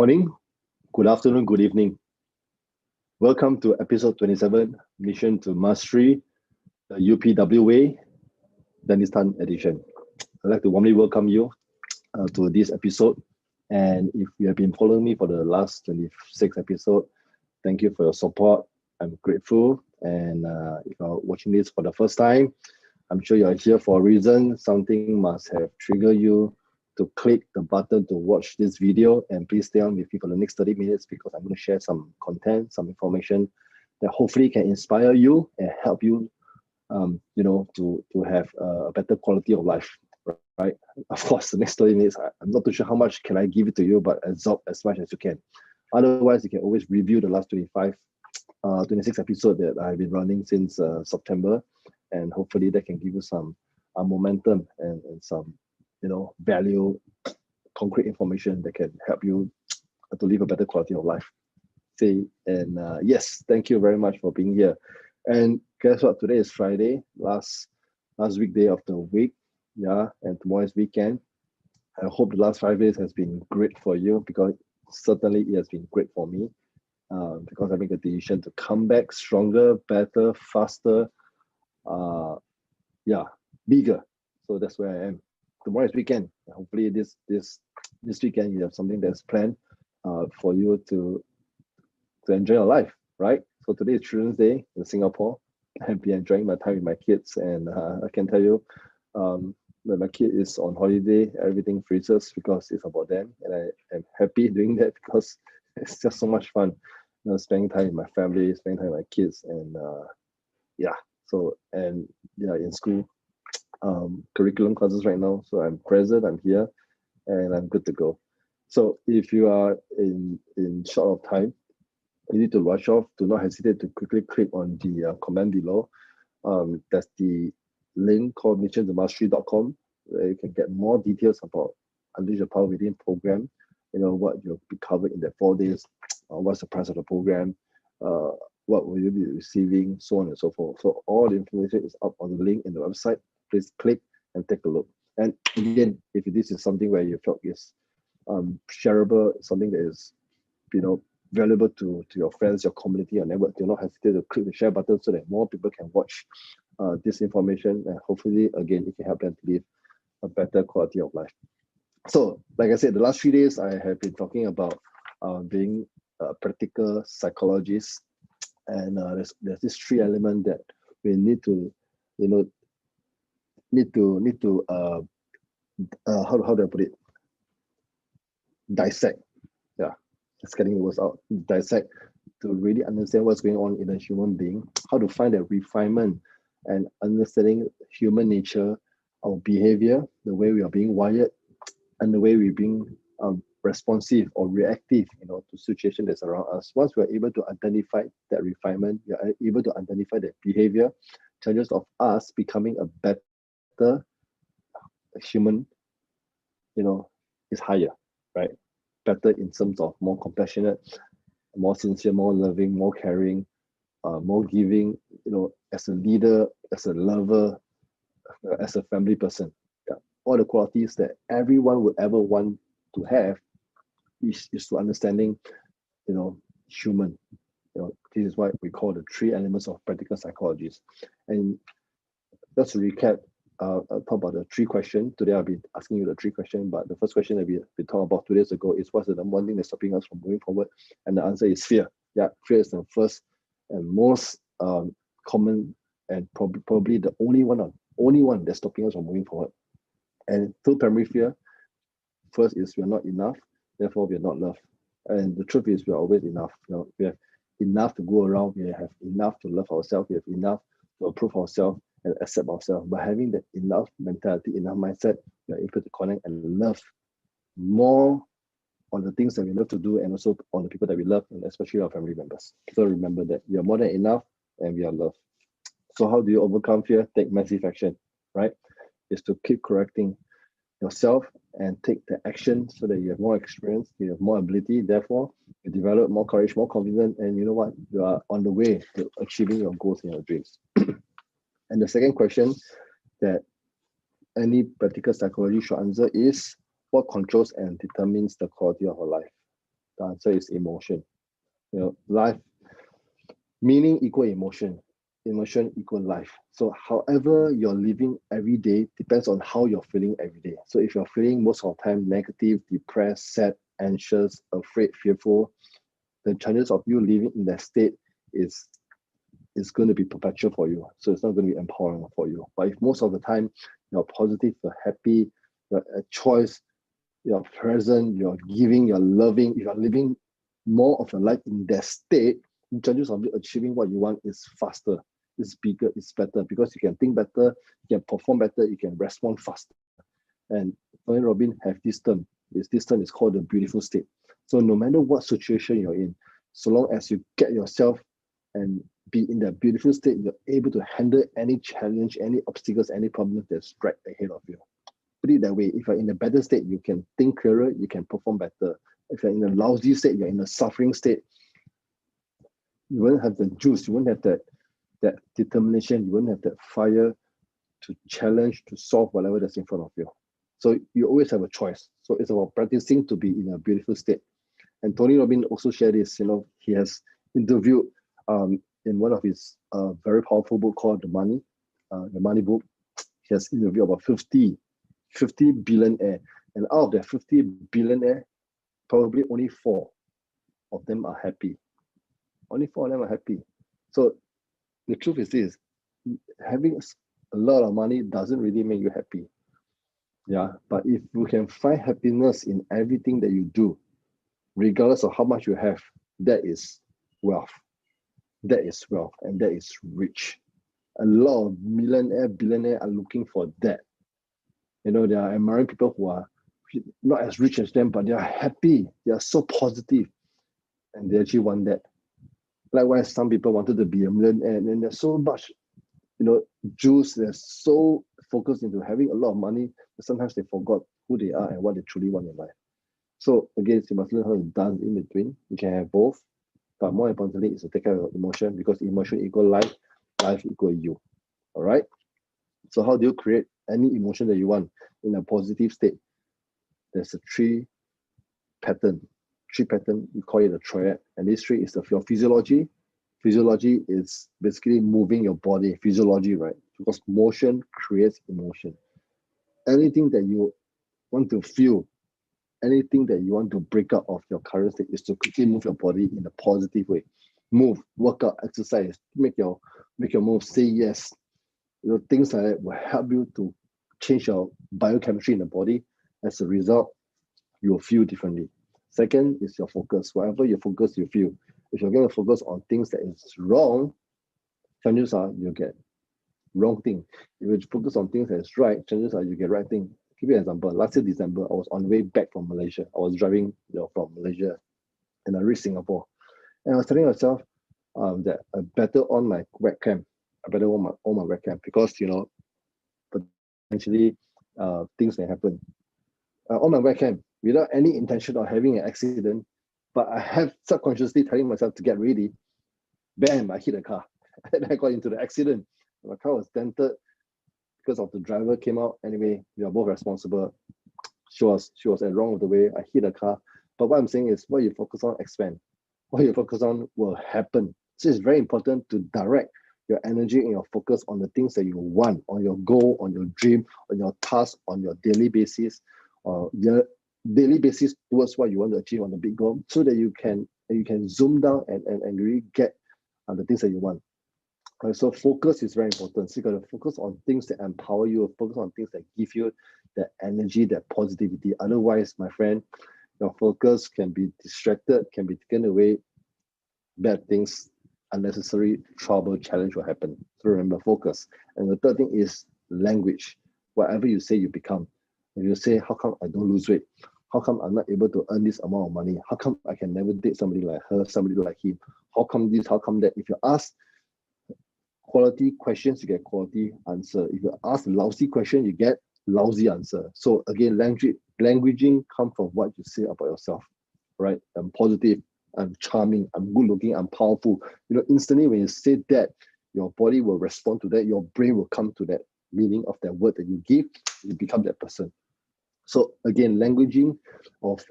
morning, good afternoon, good evening. Welcome to episode 27, Mission to Mastery, the UPW Way, Dennistan edition. I'd like to warmly welcome you to this episode. And if you have been following me for the last 26 episodes, thank you for your support. I'm grateful. And if you're watching this for the first time, I'm sure you're here for a reason. Something must have triggered you to click the button to watch this video, and please stay on with me for the next 30 minutes because I'm going to share some content, some information that hopefully can inspire you and help you, to have a better quality of life, right? Of course, the next 30 minutes, I'm not too sure how much can I give it to you, but absorb as much as you can. Otherwise, you can always review the last 26 episodes that I've been running since September, and hopefully that can give you some momentum and some value, concrete information that can help you to live a better quality of life. Yes, thank you very much for being here. And guess what? Today is Friday, last weekday of the week. Yeah, and tomorrow is weekend. I hope the last 5 days has been great for you, because certainly it has been great for me. Because I make a decision to come back stronger, better, faster, bigger. So that's where I am. Tomorrow is weekend. Hopefully this weekend you have something that's planned for you to enjoy your life, right? So today is Children's Day in Singapore. I've been enjoying my time with my kids, and I can tell you when my kid is on holiday, everything freezes because it's about them, and I am happy doing that because it's just so much fun. Spending time with my family, spending time with my kids, and in school. Curriculum classes right now, so I'm present, I'm here, and I'm good to go. So if you are in short of time, you need to rush off. Do not hesitate to quickly click on the comment below. That's the link called missiontomastery.com, where you can get more details about Unleash the Power Within program. What you'll be covered in the 4 days, what's the price of the program, what will you be receiving, so on and so forth. So all the information is up on the link in the website. Please click and take a look. And again, if this is something where you felt is shareable, something that is valuable to your friends, your community, your network, do not hesitate to click the share button so that more people can watch this information, and hopefully again it can help them to live a better quality of life. So like I said, the last 3 days I have been talking about being a practical psychologist, and there's this 3 element that we need to how do I put it? Dissect. Yeah, just getting the words out. Dissect to really understand what's going on in a human being, how to find that refinement and understanding human nature, our behavior, the way we are being wired, and the way we're being responsive or reactive, to situations that's around us. Once we're able to identify that refinement, we are able to identify that behavior, chances of us becoming a better human, is higher, right? Better in terms of more compassionate, more sincere, more loving, more caring, more giving, as a leader, as a lover, as a family person. Yeah. All the qualities that everyone would ever want to have is to understanding, human. This is what we call the 3 elements of practical psychologies. And just to recap, I'll talk about the 3 questions. Today I'll be asking you the 3 questions, but the first question that we talked about 2 days ago is, what's the number one thing that's stopping us from moving forward? And the answer is fear. Yeah, fear is the first and most common, and probably the only one that's stopping us from moving forward. And 2 primary fear. First is we're not enough, therefore we're not loved. And the truth is we're always enough. We have enough to go around, we have enough to love ourselves, we have enough to approve ourselves and accept ourselves. By having that enough mentality, enough mindset, we are able to connect and love more on the things that we love to do, and also on the people that we love, and especially our family members. So remember that we are more than enough and we are loved. So how do you overcome fear? Take massive action, right? Is to keep correcting yourself and take the action so that you have more experience, you have more ability, therefore you develop more courage, more confidence, and you know what? You are on the way to achieving your goals and your dreams. And the second question that any practical psychology should answer is, what controls and determines the quality of our life? The answer is emotion. Life, meaning equal emotion. Emotion equal life. So however you're living every day depends on how you're feeling every day. So if you're feeling most of the time negative, depressed, sad, anxious, afraid, fearful, the chances of you living in that state is going to be perpetual for you. So it's not going to be empowering for you. But if most of the time you're positive, you're happy, you're a choice, you're present, you're giving, you're loving, if you're living more of your life in that state, the chances of you achieving what you want is faster, it's bigger, it's better, because you can think better, you can perform better, you can respond faster. And Tony Robbins have this term. This term is called the beautiful state. So no matter what situation you're in, so long as you get yourself and be in that beautiful state, you're able to handle any challenge, any obstacles, any problem that's right ahead of you. Put it that way, if you're in a better state, you can think clearer, you can perform better. If you're in a lousy state, you're in a suffering state, you won't have the juice, you won't have that determination, you won't have that fire to challenge, to solve whatever that's in front of you. So you always have a choice. So it's about practicing to be in a beautiful state. And Tony Robbins also shared this, he has interviewed in one of his very powerful book called The Money book. He has interviewed about 50 billionaires. And out of that 50 billionaires, probably only 4 of them are happy. Only 4 of them are happy. So the truth is this, having a lot of money doesn't really make you happy. Yeah, but if you can find happiness in everything that you do, regardless of how much you have, that is wealth. That is wealth, and that is rich. A lot of billionaires are looking for that. They are admiring people who are not as rich as them, but they are happy. They are so positive, and they actually want that. Likewise, some people wanted to be a millionaire, and there's so much, juice. They're so focused into having a lot of money that sometimes they forgot who they are and what they truly want in life. So again, you must learn how to dance in between. You can have both, but more importantly is to take care of your emotion, because emotion equal life, life equal you. All right. So how do you create any emotion that you want in a positive state? There's a 3 pattern. 3 pattern, we call it a triad. And this 3 is your physiology. Physiology is basically moving your body. Physiology, right? Because motion creates emotion. Anything that you want to feel, anything that you want to break out of your current state is to quickly move your body in a positive way. Move, work out, exercise, make your move, say yes. Things like that will help you to change your biochemistry in the body. As a result, you'll feel differently. Second is your focus. Whatever you focus, you feel. If you're going to focus on things that is wrong, chances are you'll get wrong thing. If you focus on things that is right, chances are you get right thing. I'll give you an example. Last year, December, I was on the way back from Malaysia. I was driving from Malaysia, and I reached Singapore. And I was telling myself that I better on my webcam. I better on my webcam, because potentially things may happen. On my webcam, without any intention of having an accident, but I have subconsciously telling myself to get ready. Bam! I hit a car, and I got into the accident. My car was dented because of the driver came out. Anyway, we are both responsible. She was at wrong of the way. I hit a car. But what I'm saying is, what you focus on expand. What you focus on will happen. So it's very important to direct your energy and your focus on the things that you want, on your goal, on your dream, on your task, on your daily basis, towards what you want to achieve on the big goal, so that you can zoom down and really get the things that you want. Right, so focus is very important. So you got to focus on things that empower you, focus on things that give you that energy, that positivity. Otherwise, my friend, your focus can be distracted, can be taken away. Bad things, unnecessary trouble, challenge will happen. So remember, focus. And the third thing is language. Whatever you say, you become. If you say, how come I don't lose weight? How come I'm not able to earn this amount of money? How come I can never date somebody like her, somebody like him? How come this? How come that? If you ask quality questions, you get quality answer. If you ask lousy question, you get lousy answer. So again, languaging comes from what you say about yourself, right? I'm positive, I'm charming, I'm good looking, I'm powerful. Instantly when you say that, your body will respond to that, your brain will come to that meaning of that word that you give, you become that person. So again, languaging of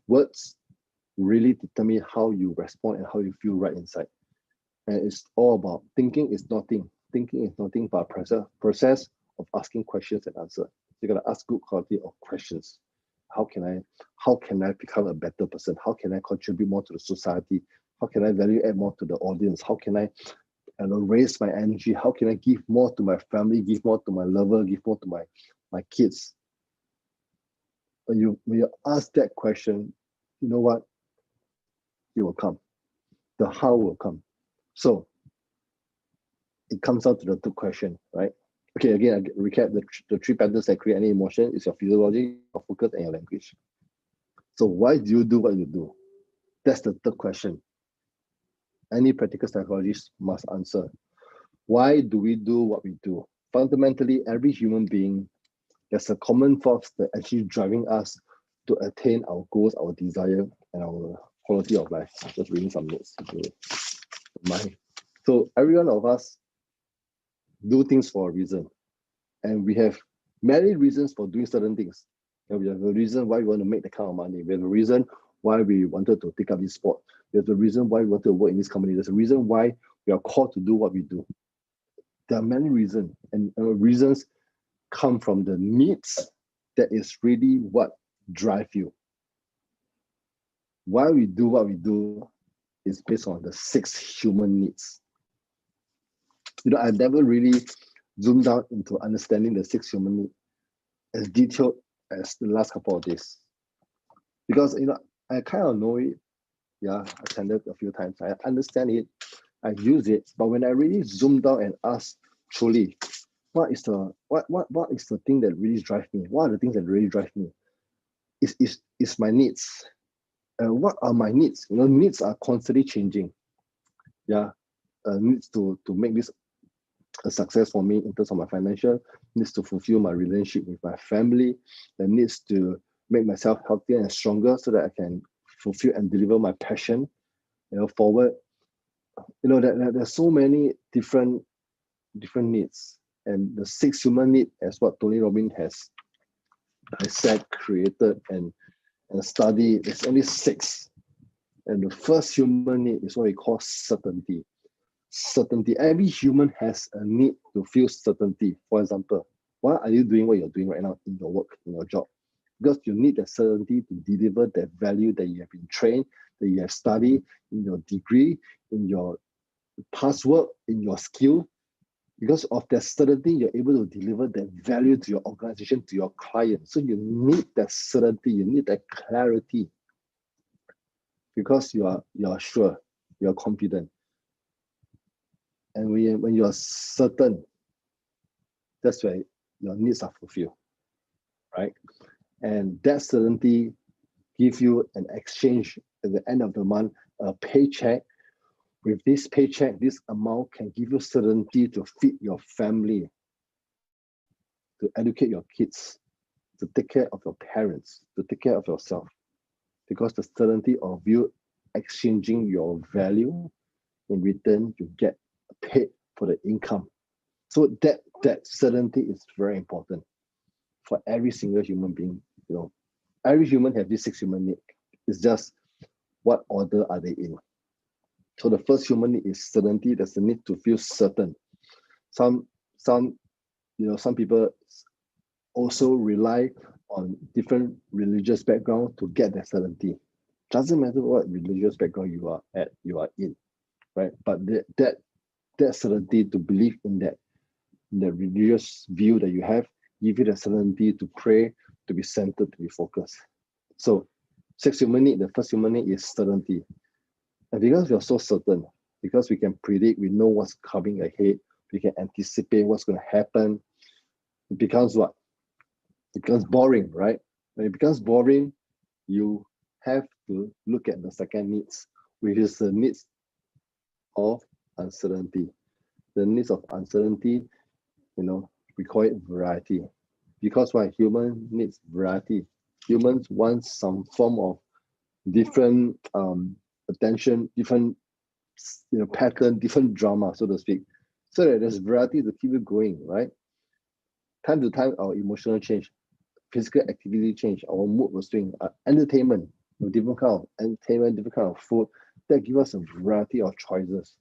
words, really determine how you respond and how you feel right inside. And it's all about thinking is nothing. Thinking is nothing but a process of asking questions and answer. You gotta ask good quality of questions. How can I become a better person? How can I contribute more to the society? How can I value add more to the audience? How can I raise my energy? How can I give more to my family, give more to my lover, give more to my kids? When you ask that question, you know what? It will come. The how will come. So it comes out to the third question, right? Okay, again, I recap the three patterns that create any emotion is your physiology, your focus, and your language. So why do you do what you do? That's the third question. Any practical psychologist must answer. Why do we do what we do? Fundamentally, every human being, there's a common force that actually driving us to attain our goals, our desire, and our quality of life. Just reading some notes. So every one of us do things for a reason. And we have many reasons for doing certain things. And we have a reason why we want to make that kind of money. We have a reason why we wanted to take up this sport. We have a reason why we want to work in this company. There's a reason why we are called to do what we do. There are many reasons, and reasons come from the needs that is really what drive you. Why we do what we do is based on the 6 human needs. I've never really zoomed down into understanding the 6 human needs as detailed as the last couple of days. Because I kind of know it. Yeah, I attended a few times. I understand it. I use it. But when I really zoom down and ask truly, what is the thing that really drives me? What are the things that really drive me? Is my needs. What are my needs? Needs are constantly changing. Yeah, needs to make this a success for me in terms of my financial, needs to fulfill my relationship with my family, that needs to make myself healthier and stronger so that I can fulfill and deliver my passion, forward. There's so many different needs, and the 6 human needs, as what Tony Robbins has said, created and studied, there's only 6. And the first human need is what we call certainty. Certainty. Every human has a need to feel certainty. For example, why are you doing what you're doing right now in your work, in your job? Because you need the certainty to deliver that value that you have been trained, that you have studied in your degree, in your past work, in your skill. Because of that certainty, you're able to deliver that value to your organization, to your client. So you need that certainty, you need that clarity. Because you are sure, you're confident. And when you are certain, that's where your needs are fulfilled, right? And that certainty gives you an exchange at the end of the month, a paycheck. With this paycheck, this amount can give you certainty to feed your family, to educate your kids, to take care of your parents, to take care of yourself. Because the certainty of you exchanging your value, in return, you get paid for the income. So that certainty is very important for every single human being. Every human has these 6 human needs. It's just what order are they in. So the first human need is certainty. There's the need to feel certain. Some people also rely on different religious background to get that certainty. Doesn't matter what religious background you are in, right? But that certainty to believe in that religious view that you have, give you the certainty to pray, to be centered, to be focused. So 6 human need, the first human need is certainty. And because we are so certain, because we can predict, we know what's coming ahead, we can anticipate what's going to happen, it becomes what? It becomes boring, right? When it becomes boring, you have to look at the second needs, which is the needs of uncertainty. The needs of uncertainty, we call it variety. Because why? Human needs variety. Humans want some form of different attention, different pattern, different drama, so to speak, so that there's variety to keep it going, right? Time to time, our emotional change, physical activity change, our mood will swing, entertainment, different kind of entertainment, different kind of food, that give us a variety of choices.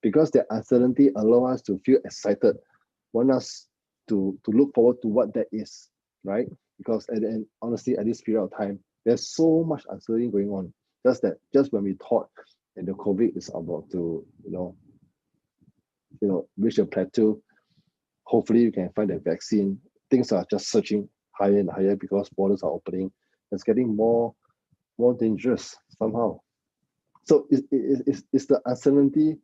Because the uncertainty allow us to feel excited, want us to look forward to what that is, right? Because at the end, honestly, at this period of time, there's so much uncertainty going on. Just when we thought that the COVID is about to, reach a plateau, hopefully you can find a vaccine. Things are just surging higher and higher because borders are opening. It's getting more dangerous somehow. So it's the uncertainty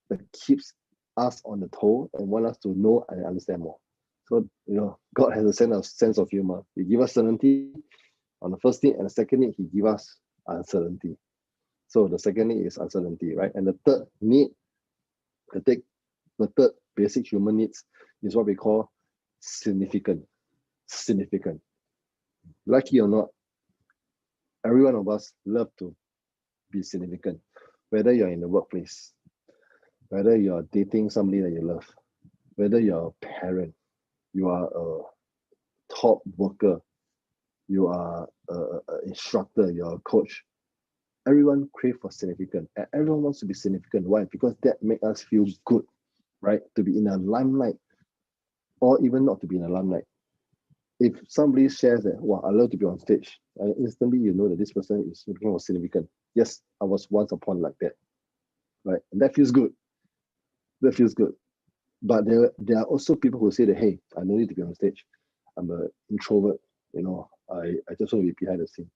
that keeps us on the toe and want us to know and understand more. So, God has a sense of humor. He give us certainty on the first need, and the second need, he give us uncertainty. So the second need is uncertainty, right? And the third need, the third basic human needs is what we call significant. Significant. Like it or not, every one of us love to be significant. Whether you're in the workplace, whether you're dating somebody that you love, whether you're a parent, you are a top worker, you are an instructor, you're a coach, everyone crave for significant, and everyone wants to be significant. Why? Because that makes us feel good, right? To be in a limelight, or even not to be in a limelight. If somebody shares that, wow, I love to be on stage, and instantly you know that this person is looking for significant. Yes, I was once upon like that, right? And that feels good. That feels good. But there are also people who say that, hey, I don't need to be on stage. I'm an introvert, I just want to be behind the scene.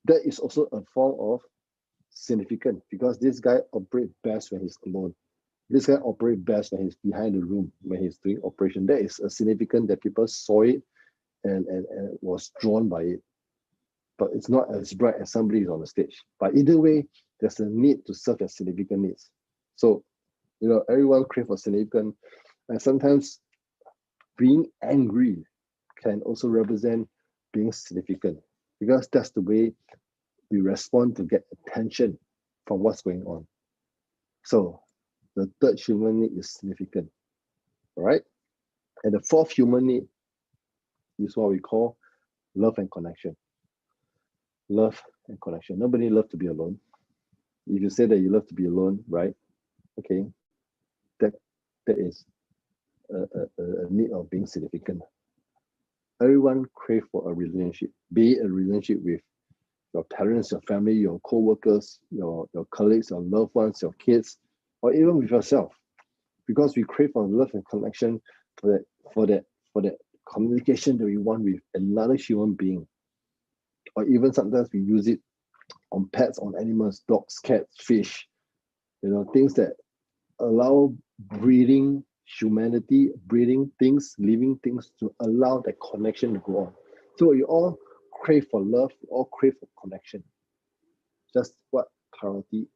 That is also a form of significant, because this guy operates best when he's alone. This guy operates best when he's behind the room, when he's doing operation. That is a significant that people saw it and was drawn by it. But it's not as bright as somebody who's on the stage. But either way, there's a need to serve as significant needs. So, everyone crave for significant, and sometimes being angry can also represent being significant, because that's the way we respond to get attention from what's going on. So the third human need is significant, all right? And the fourth human need is what we call love and connection. Love and connection. Nobody loves to be alone. If you say that you love to be alone, right? Okay, that is a need of being significant. Everyone crave for a relationship, be it a relationship with your parents, your family, your co-workers, your colleagues, your loved ones, your kids, or even with yourself, because we crave for love and connection for that communication that we want with another human being, or even sometimes we use it on pets, on animals, dogs, cats, fish, things that allow breathing humanity, breathing things, living things, to allow that connection to go on. So we all crave for love, we all crave for connection. Just what priority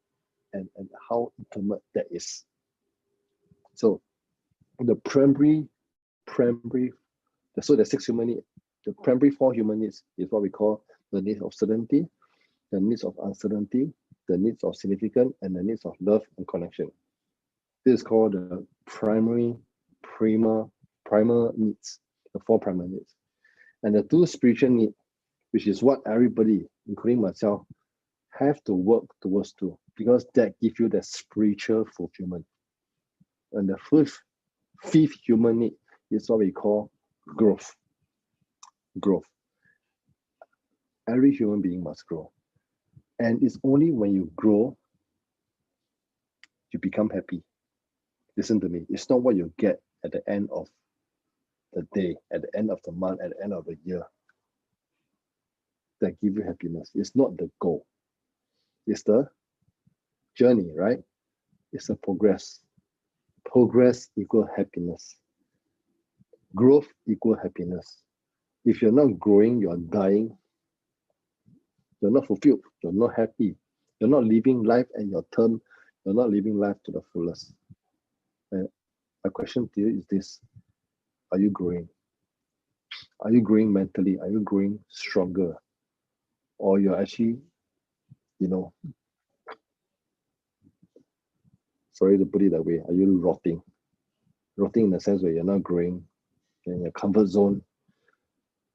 and how intimate that is. So the so the six human needs, the primary four human needs is what we call the needs of certainty, the needs of uncertainty, the needs of significance, and the needs of love and connection. This is called the primal needs, the four primal needs. And the two spiritual needs, which is what everybody, including myself, have to work towards too, because that gives you the spiritual fulfillment. And the fifth human need is what we call growth. Growth. Every human being must grow. And it's only when you grow, you become happy. Listen to me. It's not what you get at the end of the day, at the end of the month, at the end of the year that give you happiness. It's not the goal. It's the journey, right? It's a progress. Progress equals happiness. Growth equals happiness. If you're not growing, you're dying. You're not fulfilled. You're not happy. You're not living life at your term. You're not living life to the fullest. And my question to you is this: are you growing? Are you growing mentally? Are you growing stronger? Or you're actually, sorry to put it that way, are you rotting? Rotting in the sense where you're not growing, you're in your comfort zone,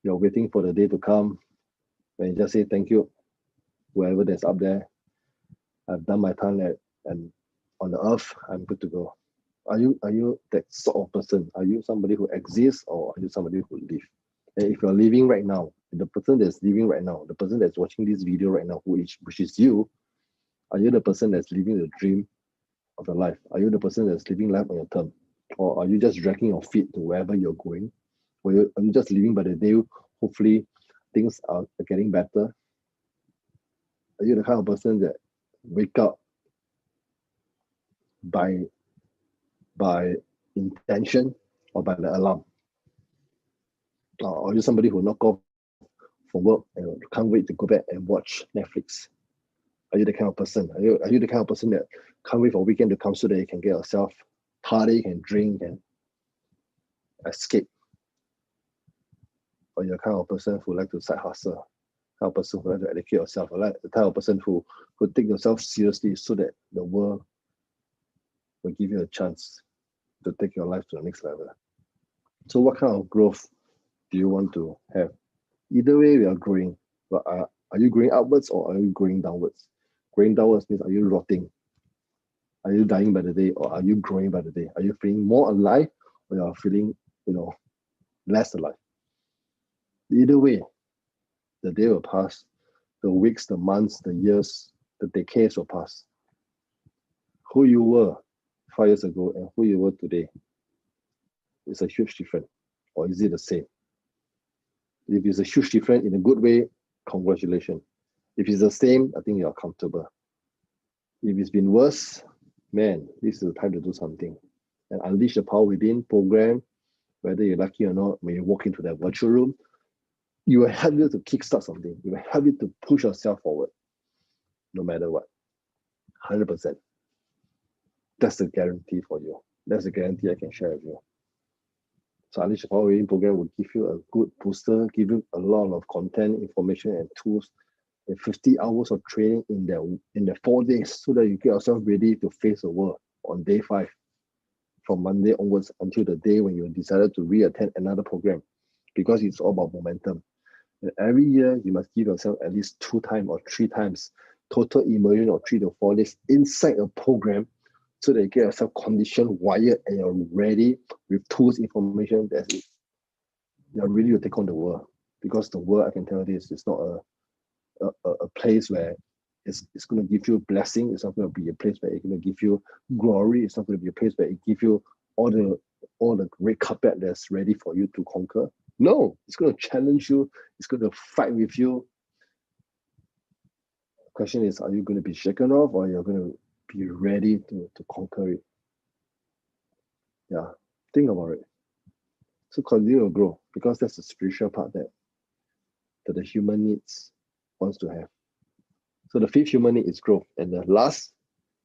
you're waiting for the day to come, When you just say thank you, whoever that's up there, I've done my time and on the earth, I'm good to go. Are you that sort of person? Are you somebody who exists, or are you somebody who lives? And if you're living right now, the person that's living right now, the person that's watching this video right now, which is you, are you the person that's living the dream of your life? Are you the person that's living life on your term? Or are you just dragging your feet to wherever you're going? Or are you just living by the day? Hopefully things are getting better. Are you the kind of person that wake up by intention or by the alarm? Or are you somebody who knock off from work and can't wait to go back and watch Netflix? Are you the kind of person? Are you the kind of person that can't wait for a weekend to come so that you can get yourself party, can drink, and escape? Or you're the kind of person who like to side hustle, kind of person who like to educate yourself, or like the type of person who take yourself seriously so that the world will give you a chance to take your life to the next level. So what kind of growth do you want to have? Either way, we are growing. But are you growing upwards or are you growing downwards? Growing downwards means, are you rotting? Are you dying by the day, or are you growing by the day? Are you feeling more alive, or you are feeling, less alive? Either way, the day will pass, the weeks, the months, the years, the decades will pass. Who you were 5 years ago and who you were today is a huge difference, or is it the same? If it's a huge difference in a good way, congratulations. If it's the same, I think you're comfortable. If it's been worse, man, this is the time to do something. And unleash the power within program, whether you're lucky or not, when you walk into that virtual room, you will help you to kickstart something. You will help you to push yourself forward, no matter what. 100%. That's the guarantee for you. That's the guarantee I can share with you. So Unleash the Power Within program will give you a good booster, give you a lot of content, information, and tools, and 50 hours of training in the 4 days, so that you get yourself ready to face the world on day 5, from Monday onwards until the day when you decided to re-attend another program, because it's all about momentum. And every year, you must give yourself at least 2 times or 3 times total immersion of 3 to 4 days inside a program, so that you get yourself conditioned, wired, and you're ready with tools, information that you're ready to take on the world. Because the world, I can tell you this, is not a place where it's going to give you blessing. It's not going to be a place where it's going to give you glory. It's not going to be a place where it gives you all the red carpet that's ready for you to conquer. No, it's going to challenge you. It's going to fight with you. The question is, are you going to be shaken off, or you're going to be ready to conquer it? Yeah, think about it. So continue to grow, because that's the spiritual part that the human needs wants to have. So the 5th human need is growth, and the last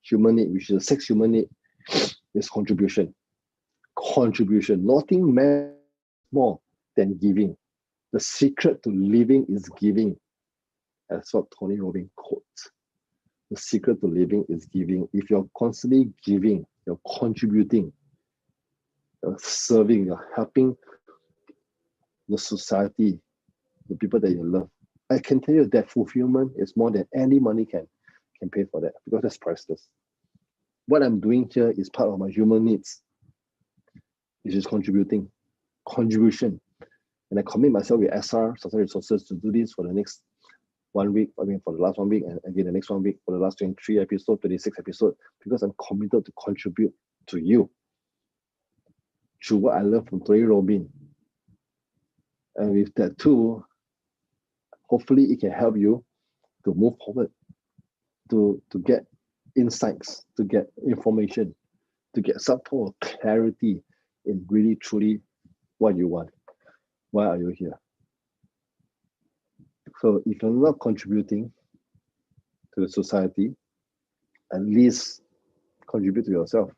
human need, which is the 6th human need, is contribution. Contribution. Nothing matters more than giving. The secret to living is giving. That's what Tony Robbins quotes. The secret to living is giving. If you're constantly giving, you're contributing, you're serving, you're helping the society, the people that you love, I can tell you that fulfillment is more than any money can pay for that, because that's priceless. What I'm doing here is part of my human needs, which is contribution. And I commit myself with SR, Social Resources, to do this for the next 1 week, for the last 1 week, and again the next 1 week, for the last 23 episodes, 26 episodes, because I'm committed to contribute to you through what I learned from Tony Robbins. And with that too, hopefully it can help you to move forward, to get insights, to get information, to get some form of clarity in really truly what you want. Why are you here? So if you're not contributing to the society, at least contribute to yourself.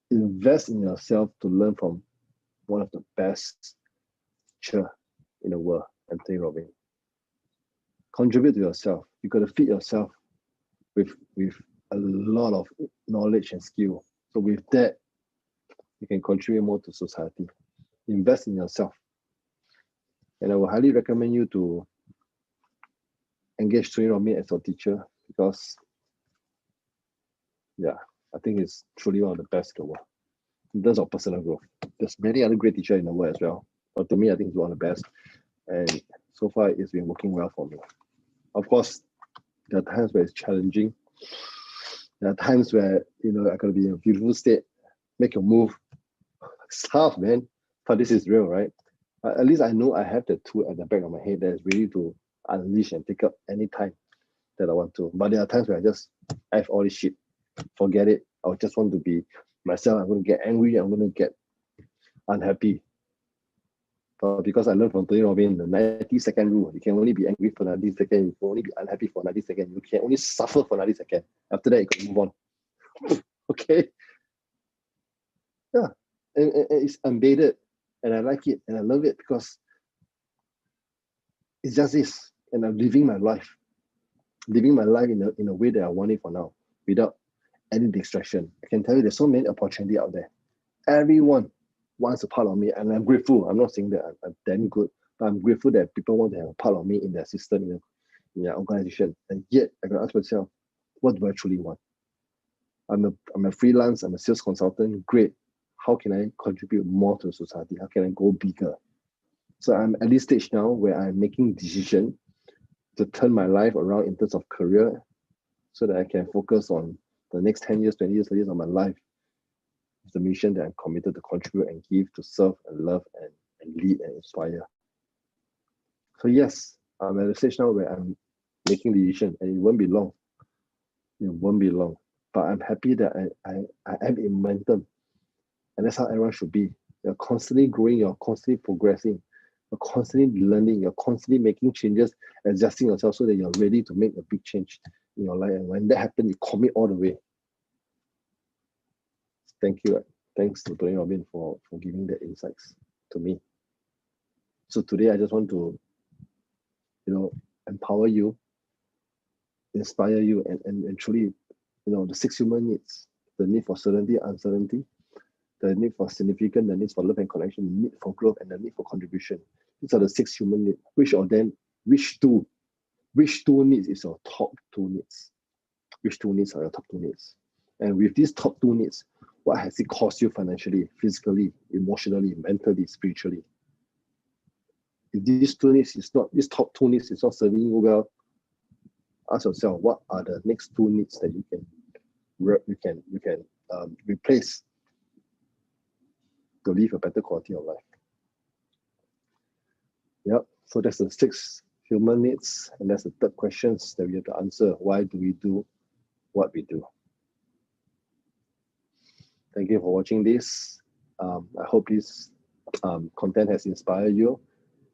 Invest in yourself to learn from one of the best teachers in the world, Anthony Robbins. Contribute to yourself. You got to feed yourself with a lot of knowledge and skill. So with that, you can contribute more to society. Invest in yourself. And I will highly recommend you to engage Tony Robbins as your teacher, because yeah, I think it's truly one of the best in the world in terms of personal growth. There's many other great teachers in the world as well, but to me, I think it's one of the best. And so far, it's been working well for me. Of course, there are times where it's challenging. There are times where, I gotta be in a beautiful state, make your move. It's tough, man. But this is real, right? At least I know I have the tool at the back of my head that is ready to unleash and pick up any time that I want to. But there are times where I just have all this shit. Forget it. I just want to be myself. I'm going to get angry. I'm going to get unhappy. But because I learned from Tony Robbins, the 90-second rule, you can only be angry for 90 seconds. You can only be unhappy for 90 seconds. You can only suffer for 90 seconds. After that, you can move on. Okay? Yeah. And it's embedded. And I like it. And I love it because it's just this. And I'm living my life. Living my life in a way that I want it for now, without any distraction. I can tell you there's so many opportunities out there. Everyone wants a part of me, and I'm grateful. I'm not saying that I'm damn good, but I'm grateful that people want to have a part of me in their system, in their organization. And yet, I can ask myself, what do I truly want? I'm a freelance, I'm a sales consultant, great. How can I contribute more to society? How can I go bigger? So I'm at this stage now where I'm making decisions to turn my life around in terms of career so that I can focus on the next 10 years, 20 years, 30 years of my life. It's the mission that I'm committed to contribute and give, to serve and love and lead and inspire. So yes, I'm at a stage now where I'm making the decision, and it won't be long. It won't be long. But I'm happy that I am in momentum. And that's how everyone should be. You're constantly growing, you're constantly progressing, you're constantly learning, you're constantly making changes, adjusting yourself so that you're ready to make a big change in your life. And when that happens, you commit all the way. Thank you. Thanks to Tony Robbins for giving the insights to me. So today I just want to, empower you, inspire you, and truly, the 6 human needs: the need for certainty, uncertainty, the need for significance, the need for love and connection, the need for growth, and the need for contribution. These are the 6 human needs. Which two needs is your top 2 needs? Which 2 needs are your top 2 needs? And with these top 2 needs, what has it cost you financially, physically, emotionally, mentally, spiritually? If these top 2 needs is not serving you well, ask yourself, what are the next 2 needs that you can replace to live a better quality of life? Yep. So that's the 6 human needs, and that's the third questions that we have to answer. Why do we do what we do? Thank you for watching this. I hope this content has inspired you.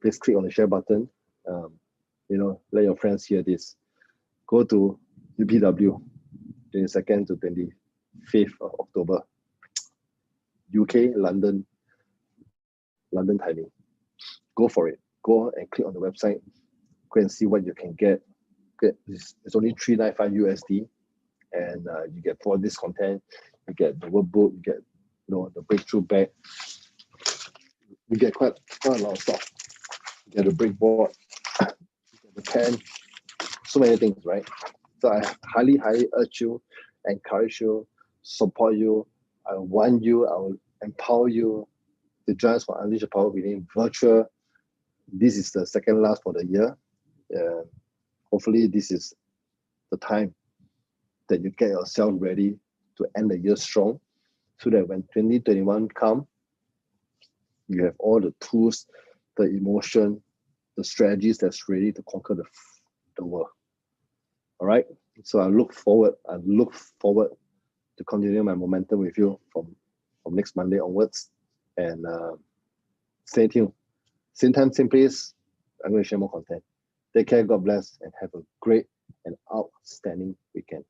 Please click on the share button. Let your friends hear this. Go to UPW, 22nd to 25th of October. UK, London timing. Go for it. Go and click on the website. Go and see what you can get. It's only $395 USD, and you get for this content. You get the workbook. You get the breakthrough bag. You get quite a lot of stuff. You get the breakboard. You get the pen. So many things, right? So I highly urge you, encourage you, support you. I want you. I will empower you to join us for Unleash the Power Within virtual. This is the second last for the year. Hopefully, this is the time that you get yourself ready to end the year strong, so that when 2021 comes, you have all the tools, the emotion, the strategies that's ready to conquer the world. All right. So I look forward to continue my momentum with you from next Monday onwards. And stay tuned. Same time, same place. I'm going to share more content. Take care, God bless, and have a great and outstanding weekend.